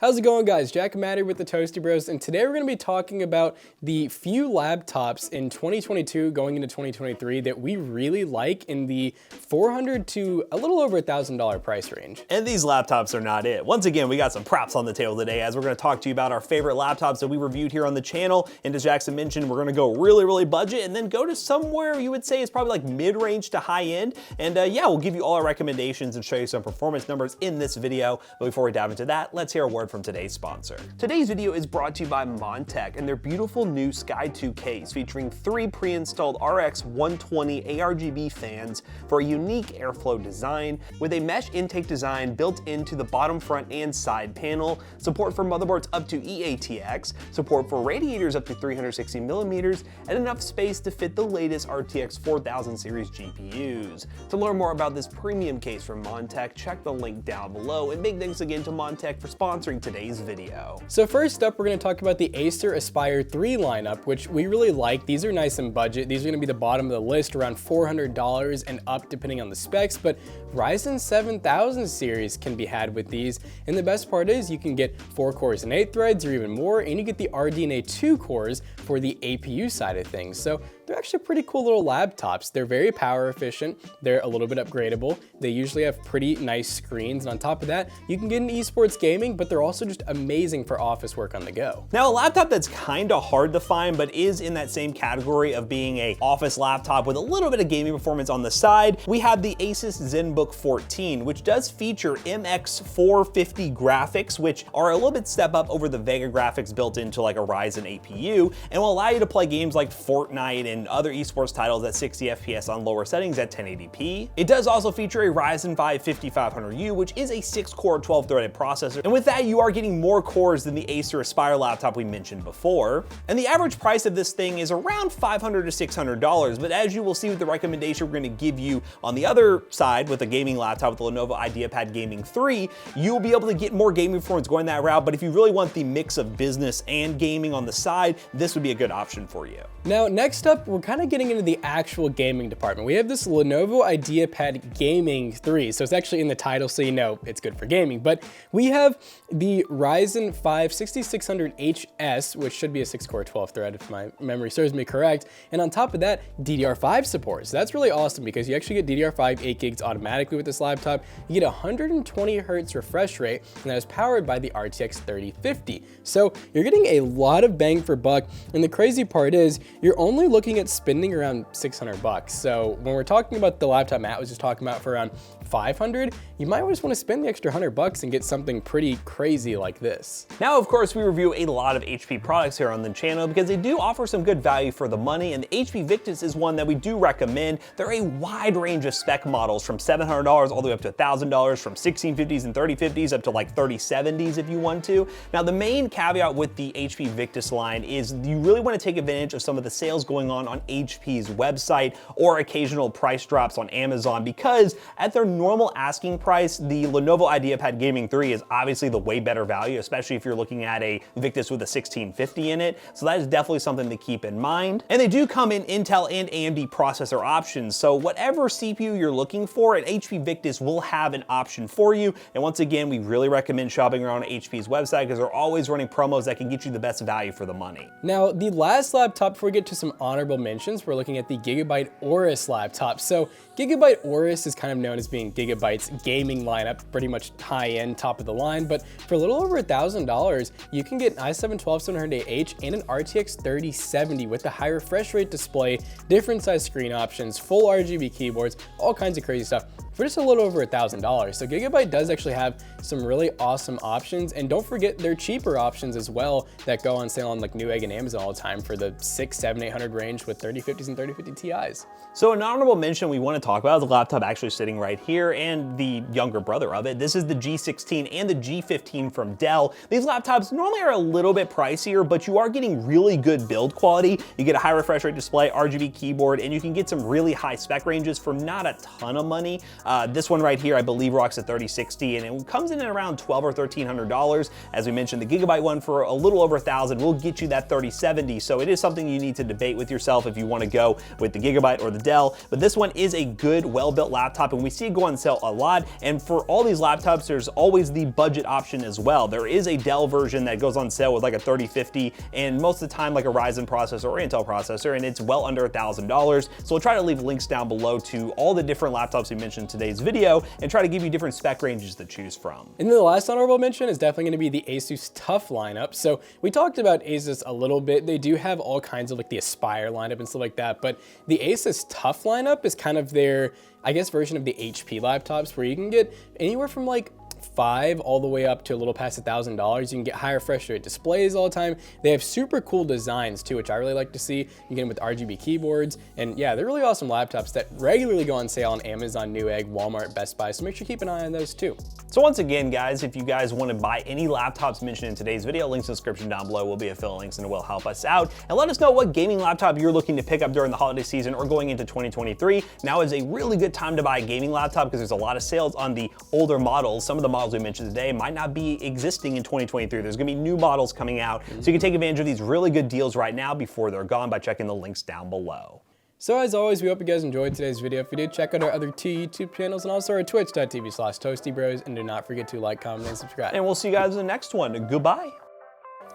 How's it going, guys? Jack and Matt here with the ToastyBros, and today we're going to be talking about the few laptops in 2022 going into 2023 that we really like in the $400 to a little over $1,000 price range. And these laptops are not it. Once again, we got some props on the table today as we're going to talk to you about our favorite laptops that we reviewed here on the channel. And as Jackson mentioned, we're going to go really budget and then go to somewhere you would say is probably like mid-range to high-end. And yeah, we'll give you all our recommendations and show you some performance numbers in this video. But before we dive into that, let's hear a word from today's sponsor. Today's video is brought to you by Montech and their beautiful new Sky 2 case featuring 3 pre-installed RX 120 ARGB fans for a unique airflow design with a mesh intake design built into the bottom, front, and side panel, support for motherboards up to eATX, support for radiators up to 360 millimeters, and enough space to fit the latest RTX 4000 series GPUs. To learn more about this premium case from Montech, check the link down below, and big thanks again to Montech for sponsoring today's video. So first up, we're going to talk about the Acer Aspire 3 lineup, which we really like. These are nice and budget. These are going to be the bottom of the list, around $400 and up depending on the specs, but Ryzen 7000 series can be had with these. And the best part is you can get 4 cores and 8 threads or even more, and you get the RDNA 2 cores for the APU side of things. So they're actually pretty cool little laptops. They're very power efficient. They're a little bit upgradable. They usually have pretty nice screens. And on top of that, you can get into esports gaming, but they're also just amazing for office work on the go. Now, a laptop that's kind of hard to find, but is in that same category of being a office laptop with a little bit of gaming performance on the side, we have the Asus Zenbook 14, which does feature MX450 graphics, which are a little bit step up over the Vega graphics built into like a Ryzen APU, and will allow you to play games like Fortnite and other esports titles at 60 FPS on lower settings at 1080p. It does also feature a Ryzen 5 5500U, which is a 6-core 12-threaded processor, and with that you are getting more cores than the Acer Aspire laptop we mentioned before. And the average price of this thing is around $500 to $600, but as you will see with the recommendation we're going to give you on the other side with a gaming laptop with the Lenovo Ideapad Gaming 3, you'll be able to get more gaming performance going that route, but if you really want the mix of business and gaming on the side, this would be a good option for you. Now, next up, we're kind of getting into the actual gaming department. We have this Lenovo Ideapad Gaming 3, so it's actually in the title, so you know it's good for gaming. But we have the Ryzen 5 6600HS, which should be a 6-core 12-thread if my memory serves me correct. And on top of that, DDR5 support. So that's really awesome because you actually get DDR5 8 gigs automatically with this laptop. You get 120 hertz refresh rate, and that is powered by the RTX 3050. So you're getting a lot of bang for buck, and the crazy part is you're only looking at spending around $600. So when we're talking about the laptop Matt was just talking about for around $500, you might just want to spend the extra $100 and get something pretty crazy like this. Now, of course, we review a lot of HP products here on the channel because they do offer some good value for the money, and the HP Victus is one that we do recommend. There are a wide range of spec models from $700 all the way up to $1,000, from 1650s and 3050s up to like 3070s if you want to. Now, the main caveat with the HP Victus line is you really want to take advantage of some of the sales going on HP's website or occasional price drops on Amazon, because at their normal asking price, the Lenovo Ideapad Gaming 3 is obviously the way better value, especially if you're looking at a Victus with a 1650 in it. So that is definitely something to keep in mind. And they do come in Intel and AMD processor options. So whatever CPU you're looking for, an HP Victus will have an option for you. And once again, we really recommend shopping around HP's website because they're always running promos that can get you the best value for the money. Now, the last laptop before we get to some honorable mentions, we're looking at the Gigabyte Aorus laptop. So Gigabyte Aorus is kind of known as being Gigabyte's gaming lineup, pretty much high-end, top of the line, but for a little over $1,000, you can get an i7-12700H and an RTX 3070 with a high refresh rate display, different size screen options, full RGB keyboards, all kinds of crazy stuff for just a little over $1,000. So Gigabyte does actually have some really awesome options, and don't forget their cheaper options as well that go on sale on like Newegg and Amazon all the time for the $600, $700, $800 range with 3050s and 3050 Ti's. So an honorable mention we want to talk about is the laptop actually sitting right here and the younger brother of it. This is the G16 and the G15 from Dell. These laptops normally are a little bit pricier, but you are getting really good build quality. You get a high refresh rate display, RGB keyboard, and you can get some really high spec ranges for not a ton of money. This one right here, I believe rocks a 3060, and it comes in at around $1,200 or $1,300. As we mentioned, the Gigabyte one for a little over $1,000 will get you that 3070. So it is something you need to debate with yourself if you want to go with the Gigabyte or the Dell. But this one is a good, well-built laptop, and we see it go on sale a lot. And for all these laptops, there's always the budget option as well. There is a Dell version that goes on sale with like a 3050, and most of the time like a Ryzen processor or Intel processor, and it's well under $1,000. So we'll try to leave links down below to all the different laptops we mentioned in today's video and try to give you different spec ranges to choose from. And then the last honorable mention is definitely going to be the Asus TUF lineup. So we talked about Asus a little bit. They do have all kinds of like the Aspire lineup and stuff like that, but the Asus TUF lineup is kind of their, I guess, version of the HP laptops, where you can get anywhere from like $5 all the way up to a little past $1,000. You can get higher refresh rate displays all the time. They have super cool designs too, which I really like to see. You can get them with RGB keyboards, and yeah, they're really awesome laptops that regularly go on sale on Amazon, Newegg, Walmart, Best Buy, so make sure you keep an eye on those too. So once again, guys, if you guys want to buy any laptops mentioned in today's video, links in the description down below will be affiliate links and it will help us out. And let us know what gaming laptop you're looking to pick up during the holiday season or going into 2023. Now is a really good time to buy a gaming laptop because there's a lot of sales on the older models. Some of the models we mentioned today might not be existing in 2023. There's gonna be new models coming out. So you can take advantage of these really good deals right now before they're gone by checking the links down below. So as always, we hope you guys enjoyed today's video. If you did, check out our other 2 YouTube channels and also our twitch.tv/ToastyBros, and do not forget to like, comment, and subscribe. And we'll see you guys in the next one. Goodbye.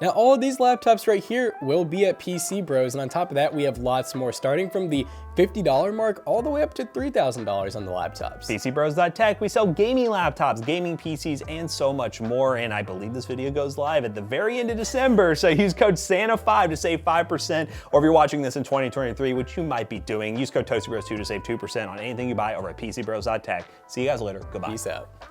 Now, all of these laptops right here will be at PC Bros, and on top of that, we have lots more, starting from the $50 mark all the way up to $3,000 on the laptops. PCBros.tech, we sell gaming laptops, gaming PCs, and so much more. And I believe this video goes live at the very end of December, so use code SANTA5 to save 5%. Or if you're watching this in 2023, which you might be doing, use code ToastyBros2 to save 2% on anything you buy over at PCBros.tech. See you guys later. Goodbye. Peace out.